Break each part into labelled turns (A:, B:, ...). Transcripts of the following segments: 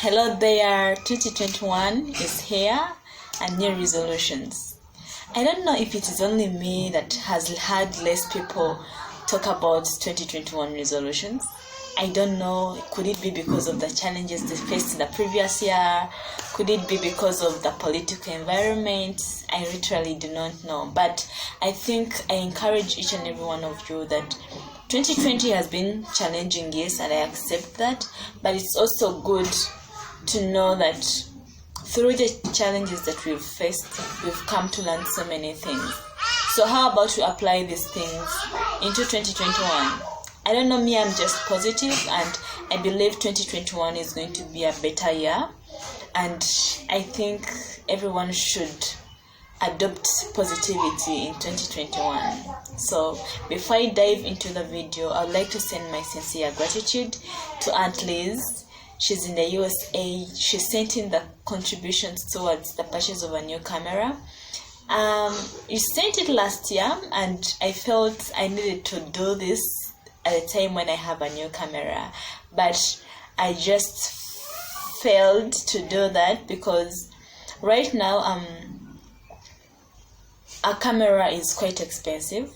A: Hello there, 2021 is here and new resolutions. I don't know if it is only me that has had less people talk about 2021 resolutions. I don't know, could it be because of the challenges they faced in the previous year? Could it be because of the political environment? I literally do not know. But I think I encourage each and every one of you that 2020 has been challenging, yes, and I accept that. But it's also good to know that through the challenges that we've faced, we've come to learn so many things. So how about we apply these things into 2021? I don't know, me, I'm just positive, and I believe 2021 is going to be a better year, and I think everyone should adopt positivity in 2021. So before I dive into the video, I would like to send my sincere gratitude to Aunt Liz. She's in the USA. She sent in the contributions towards the purchase of a new camera. You sent it last year, and I felt I needed to do this at a time when I have a new camera, but I just failed to do that because right now a camera is quite expensive,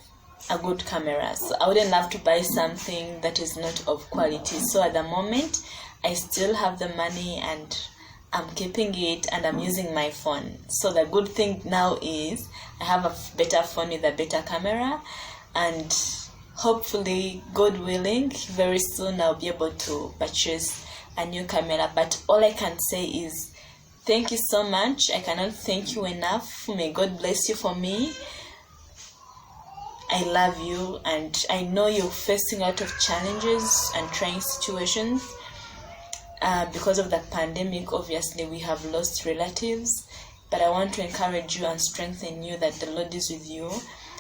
A: a good camera, so I wouldn't have to buy something that is not of quality. So at the moment I still have the money and I'm keeping it and I'm using my phone. So the good thing now is I have a better phone with a better camera, and hopefully, God willing, very soon I'll be able to purchase a new camera. But all I can say is thank you so much. I cannot thank you enough. May God bless you for me. I love you, and I know you're facing a lot of challenges and trying situations. Because of the pandemic, obviously, we have lost relatives. But I want to encourage you and strengthen you that the Lord is with you,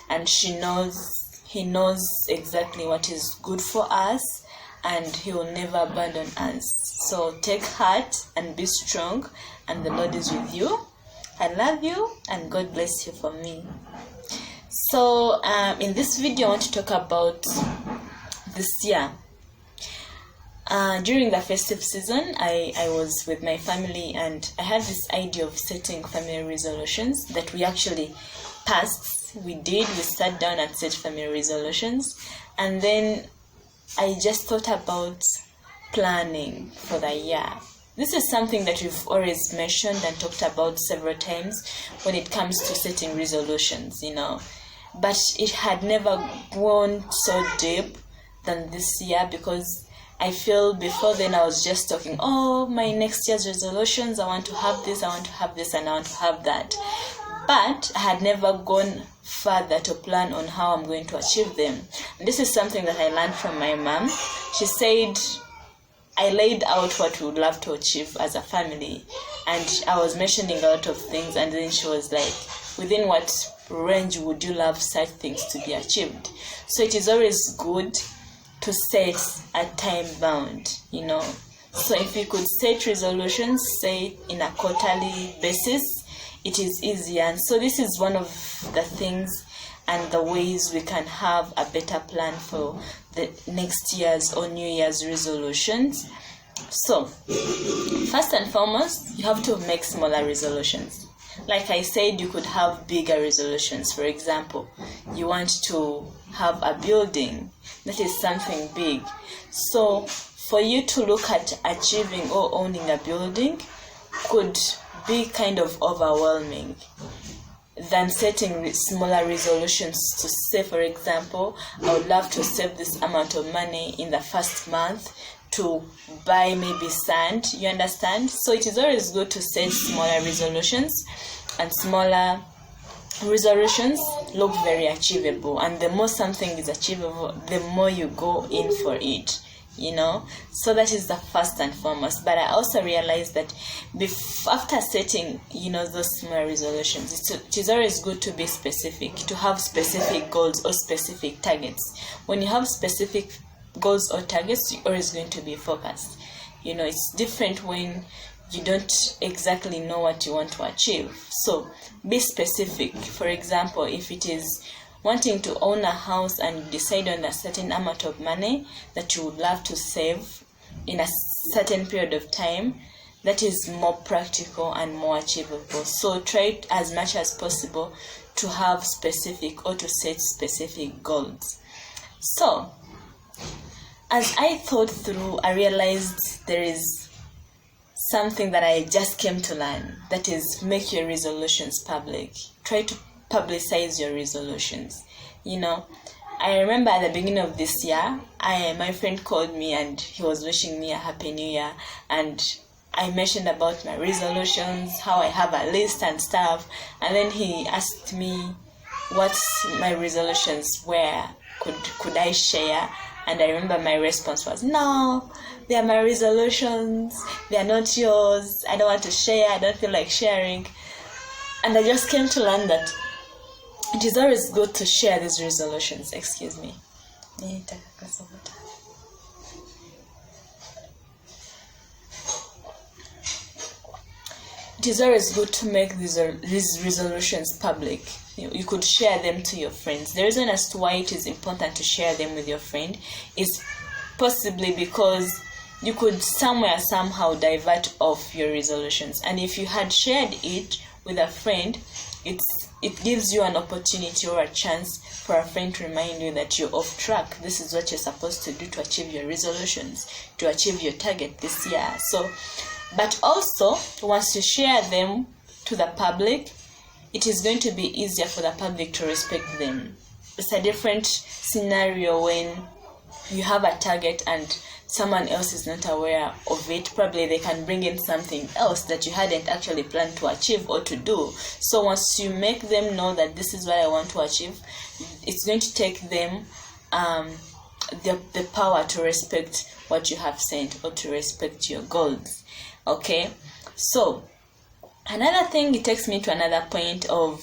A: and He knows exactly what is good for us, and He will never abandon us. So take heart and be strong, and the Lord is with you. I love you, and God bless you for me. So in this video, I want to talk about this year. During the festive season, I was with my family, and I had this idea of setting family resolutions that we actually passed. We sat down and set family resolutions, and then I just thought about planning for the year. This is something that we've always mentioned and talked about several times when it comes to setting resolutions, but it had never gone so deep than this year, because I feel before then I was just talking, my next year's resolutions, I want to have this, I want to have this, and I want to have that. But I had never gone further to plan on how I'm going to achieve them. And this is something that I learned from my mom. She said, I laid out what we would love to achieve as a family. And I was mentioning a lot of things, and then she was like, within what range would you love such things to be achieved? So it is always good to set a time bound, So if you could set resolutions, say in a quarterly basis, it is easier. And so this is one of the things and the ways we can have a better plan for the next year's or New Year's resolutions. So first and foremost, you have to make smaller resolutions. Like I said, you could have bigger resolutions. For example, you want to have a building. That is something big. So for you to look at achieving or owning a building could be kind of overwhelming than setting smaller resolutions to say, for example, I would love to save this amount of money in the first month to buy maybe sand, you understand? So it is always good to set smaller resolutions, and smaller resolutions look very achievable, and the more something is achievable, the more you go in for it, so that is the first and foremost. But I also realized that after setting those smaller resolutions, it is always good to be specific, to have specific goals or specific targets. When you have specific goals or targets, you're always going to be focused. It's different when you don't exactly know what you want to achieve. So be specific. For example, if it is wanting to own a house and decide on a certain amount of money that you would love to save in a certain period of time, that is more practical and more achievable. So try as much as possible to have specific or to set specific goals. So as I thought through, I realized there is something that I just came to learn, that is, make your resolutions public. Try to publicize your resolutions. I remember at the beginning of this year, my friend called me and he was wishing me a happy new year, and I mentioned about my resolutions, how I have a list and stuff, and then he asked me what my resolutions were. Could I share? And I remember my response was, no, they are my resolutions, they are not yours, I don't want to share, I don't feel like sharing. And I just came to learn that it is always good to share these resolutions. Excuse me. It is always good to make these resolutions public. You could share them to your friends. The reason as to why it is important to share them with your friend is possibly because you could somehow divert off your resolutions. And if you had shared it with a friend, it gives you an opportunity or a chance for a friend to remind you that you're off track. This is what you're supposed to do to achieve your resolutions, to achieve your target this year. But also, once you share them to the public, it is going to be easier for the public to respect them. It's a different scenario when you have a target and someone else is not aware of it. Probably they can bring in something else that you hadn't actually planned to achieve or to do. So once you make them know that this is what I want to achieve, it's going to take them the power to respect what you have said or to respect your goals. Okay, so another thing, it takes me to another point of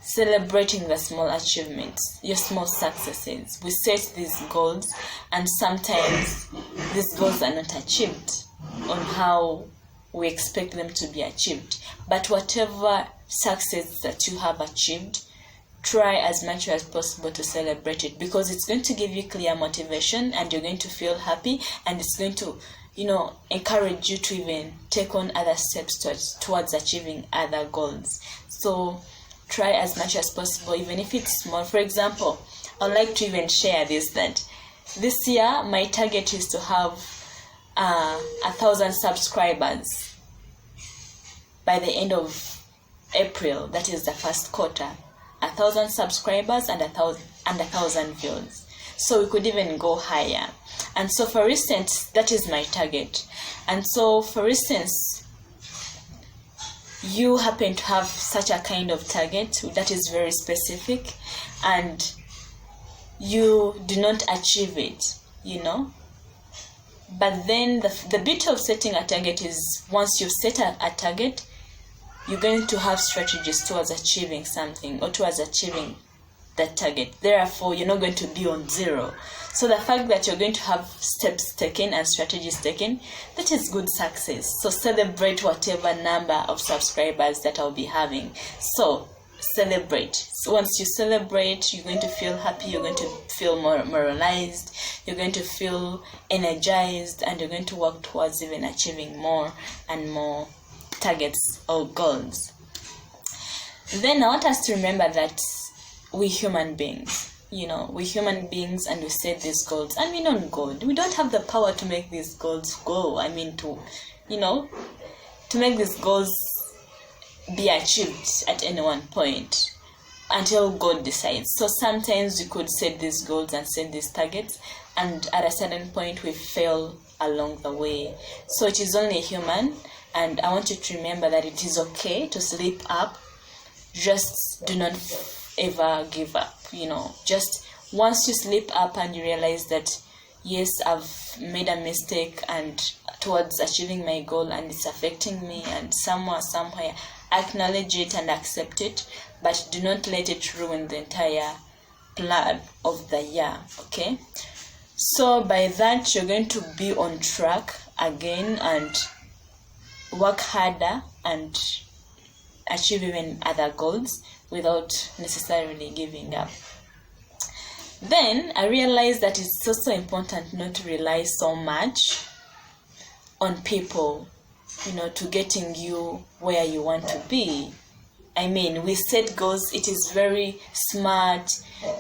A: celebrating the small achievements, your small successes. We set these goals and sometimes these goals are not achieved on how we expect them to be achieved. But whatever success that you have achieved, try as much as possible to celebrate it, because it's going to give you clear motivation and you're going to feel happy, and it's going to encourage you to even take on other steps towards achieving other goals. So try as much as possible, even if it's small. For example, I'd like to even share that this year my target is to have 1,000 subscribers by the end of April. That is the first quarter. 1,000 subscribers and 1,000 views. So we could even go higher. And so, for instance, that is my target. And so, for instance, you happen to have such a kind of target that is very specific, and you do not achieve it, But then the beauty of setting a target is, once you've set a target, you're going to have strategies towards achieving something or towards achieving that target. Therefore, you're not going to be on zero. So the fact that you're going to have steps taken and strategies taken, that is good success. So celebrate whatever number of subscribers that I'll be having. So celebrate. So once you celebrate, you're going to feel happy, you're going to feel more moralized, you're going to feel energized, and you're going to work towards even achieving more and more targets or goals. Then I want us to remember that we human beings, we human beings, and we set these goals, and we don't go. We don't have the power to make these goals go. To make these goals be achieved at any one point until God decides. So sometimes we could set these goals and set these targets, and at a certain point we fail along the way. So it is only human, and I want you to remember that it is okay to slip up. Just do not ever give up. Just once you slip up and you realize that, yes, I've made a mistake and towards achieving my goal, and it's affecting me, and somewhere, acknowledge it and accept it, but do not let it ruin the entire plan of the year. Okay, so by that, you're going to be on track again and work harder and achieve even other goals without necessarily giving up. Then I realized that it's also important not to rely so much on people to getting you where you want to be. I mean, we set goals. It is very smart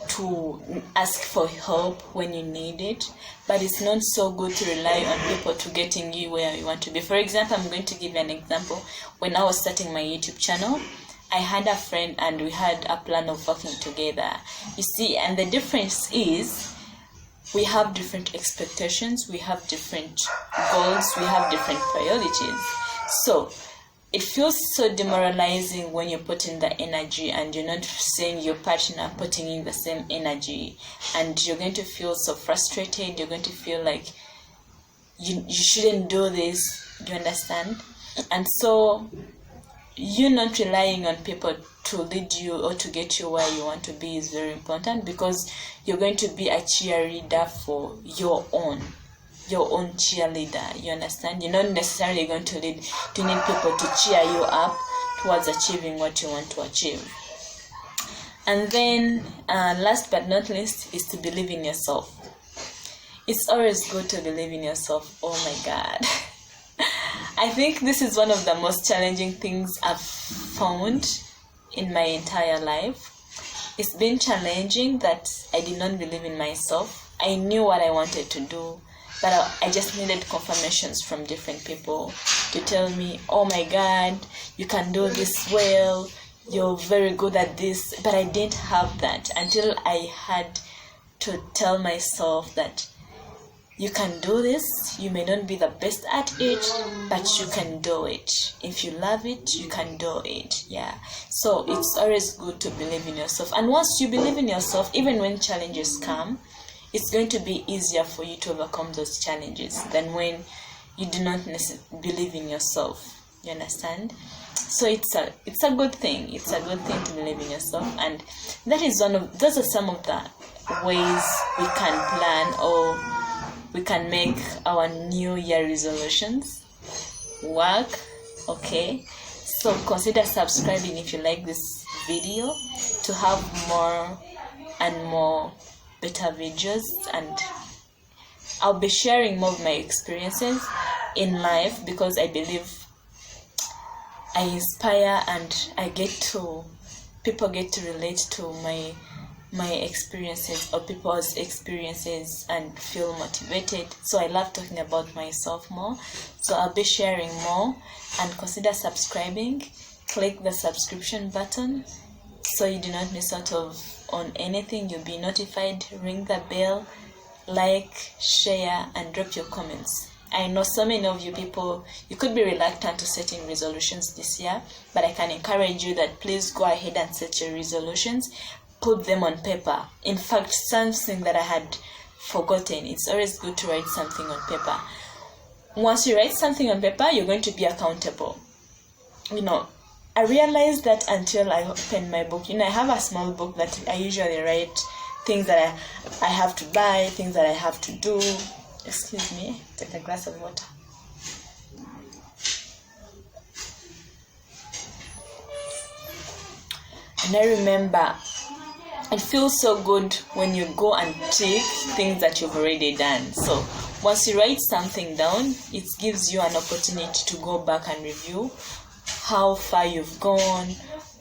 A: to ask for help when you need it, but it's not so good to rely on people to getting you where you want to be. For example, I'm going to give you an example. When I was starting my YouTube channel, I had a friend and we had a plan of working together. You see, and the difference is we have different expectations, we have different goals, we have different priorities. So it feels so demoralizing when you put in the energy and you're not seeing your partner putting in the same energy, and you're going to feel so frustrated. You're going to feel like you shouldn't do this. You understand? And so you not relying on people to lead you or to get you where you want to be is very important, because you're going to be a cheerleader for your own cheerleader. You understand? You're not necessarily going to need people to cheer you up towards achieving what you want to achieve. And then last but not least is to believe in yourself. It's always good to believe in yourself. Oh my God. I think this is one of the most challenging things I've found in my entire life. It's been challenging that I did not believe in myself. I knew what I wanted to do, but I just needed confirmations from different people to tell me, oh my God, you can do this well, you're very good at this. But I didn't have that until I had to tell myself that you can do this. You may not be the best at it, but you can do it. If you love it, you can do it. Yeah. So it's always good to believe in yourself. And once you believe in yourself, even when challenges come, it's going to be easier for you to overcome those challenges than when you do not believe in yourself. You understand? So it's a good thing. It's a good thing to believe in yourself, and those are some of the ways we can plan, or we can make our New Year resolutions work. Okay, so consider subscribing if you like this video to have more and more better videos, and I'll be sharing more of my experiences in life, because I believe I inspire and people get to relate to my experiences or people's experiences and feel motivated. So I love talking about myself more. So I'll be sharing more, and consider subscribing. Click the subscription button so you do not miss out on anything. You'll be notified. Ring the bell, like, share, and drop your comments. I know so many of you people, you could be reluctant to setting resolutions this year, but I can encourage you that please go ahead and set your resolutions. Put them on paper. In fact, something that I had forgotten, it's always good to write something on paper. Once you write something on paper, you're going to be accountable. I realized that until I opened my book. I have a small book that I usually write things that I have to buy, things that I have to do. Excuse me, take a glass of water. And I remember, it feels so good when you go and tick things that you've already done. So once you write something down, it gives you an opportunity to go back and review how far you've gone,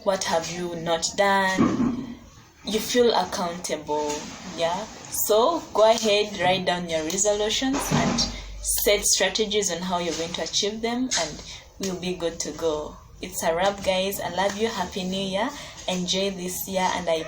A: what have you not done. You feel accountable. Yeah. So go ahead, write down your resolutions and set strategies on how you're going to achieve them, and we'll be good to go. It's a wrap, guys. I love you. Happy New Year. Enjoy this year, and I